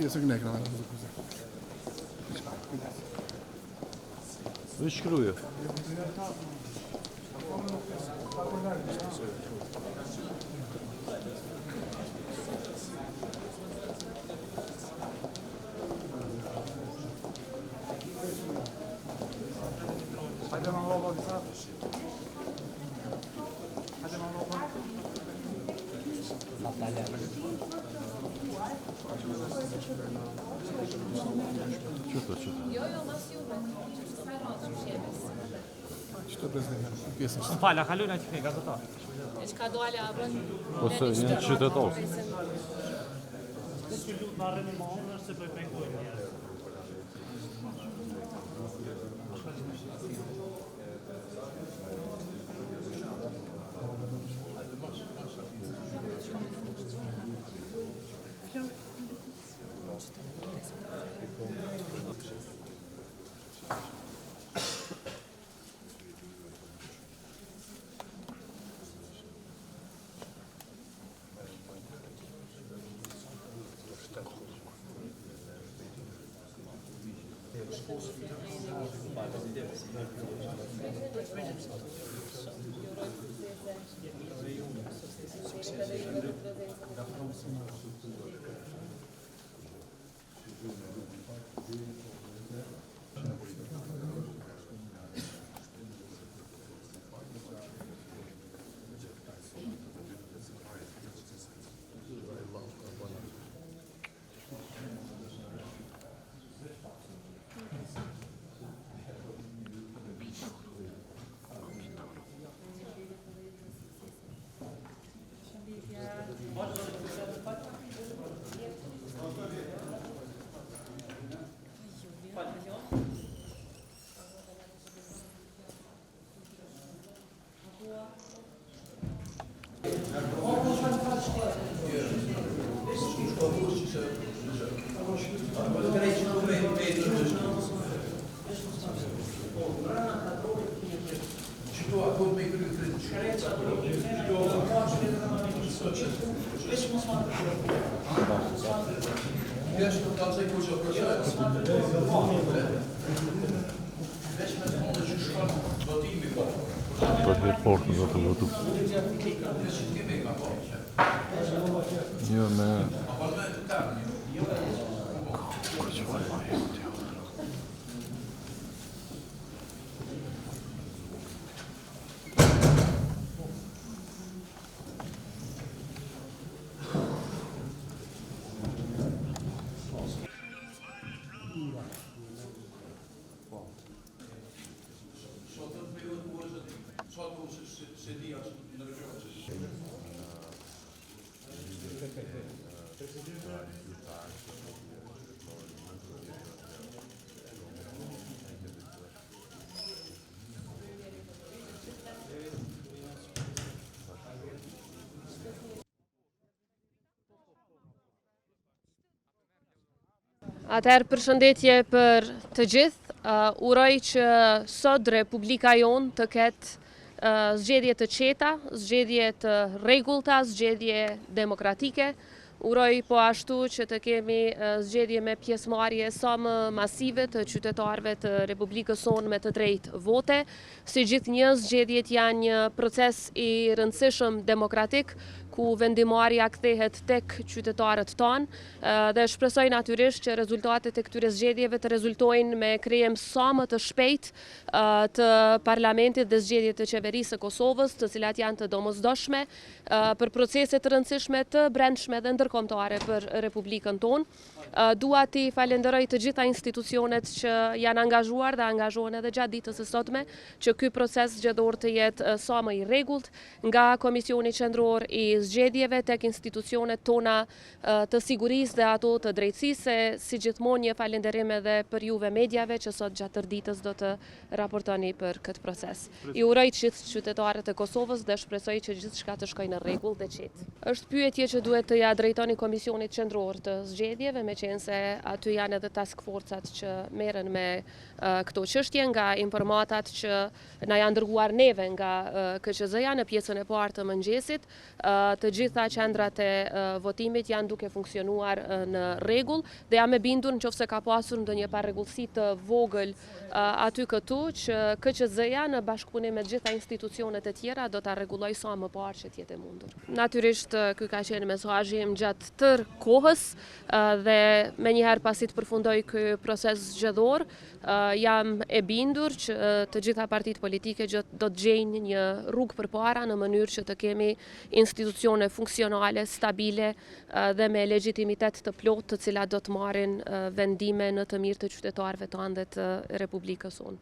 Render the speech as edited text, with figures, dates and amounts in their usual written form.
Pjesë gnekra. Vë shkruaj. Hajde më rroba disa. Hajde më rroba. Jo, mas juve. Çto prezident? Pjesë. Fala, kalojnë aq fega gazetar. E çka do ala bën? Ose një qytetar. Që lut në arremi më honë është se po e pengojnë. Për herë portën do të votu. Jo me... Atëherë përshëndetje për të gjithë, uroj që sot Republika jonë të ketë zgjedhje të qeta, zgjedhje të rregullta, zgjedhje demokratike. Uroj po ashtu që të kemi zgjedhje me pjesëmarrje sa më masive të qytetarëve të Republikës sonë me të drejtë vote. Si gjithnjë, zgjedhjet janë një proces i rëndësishëm demokratik, ku vendimarrja kthehet tek qytetarët tanë dhe shpresoj natyrisht që rezultatet e këtyre zgjedhjeve të rezultojnë me krijem sa më të shpejt të parlamentit dhe zgjedhje të qeverisë së Kosovës, të cilat janë të domosdoshme për procese të rëndësishme të brendshme dhe ndërkombëtare për Republikën tonë. Dua t'i falenderoj të gjitha institucionet që janë angazhuar dhe angazhohen edhe gjatë ditës së sotme që ky proces zgjedhor të jetë sa më i rregullt, nga Komisioni Qendror i Zgjedhjeve tek institucionet tona të sigurisë dhe ato të drejtësisë. Si gjithmonë një falënderim edhe për juve mediave që sot gjatë tërë ditës do të raportoni për këtë proces. I uroj gjithë qytetarët e Kosovës dhe shpresoj që gjithçka të shkojë në rregull dhe qetë. Është pyetje që duhet të ja drejtoni Komisionit Qendror të Zgjedhjeve, me qenë se aty janë edhe task forcat që merren me këto çështje nga informatat që na janë dërguar neve nga KQZ-ja në pjesën e parë të mëngjesit. Të gjitha qendrat e votimit janë duke funksionuar në rregull dhe jam e bindur nëse ka pasur ndonjë parregullsi të vogël aty këtu që KQZ-ja në bashkëpunim me të gjitha institucionet e tjera do ta rregulloj sa më parë që të jetë e mundur. Natyrisht ky ka qenë mesazhi im gjatë tërë kohës dhe menjëherë pasi të përfundoj ky proces zgjedhor, jam e bindur që të gjitha partitë politike do të gjejnë një rrugë përpara në mënyrë që të kemi institucione funksionale, stabile dhe me legitimitet të plotë, të cilat do të marrin vendime në të mirë të qytetarëve tanë dhe të Republikës sonë.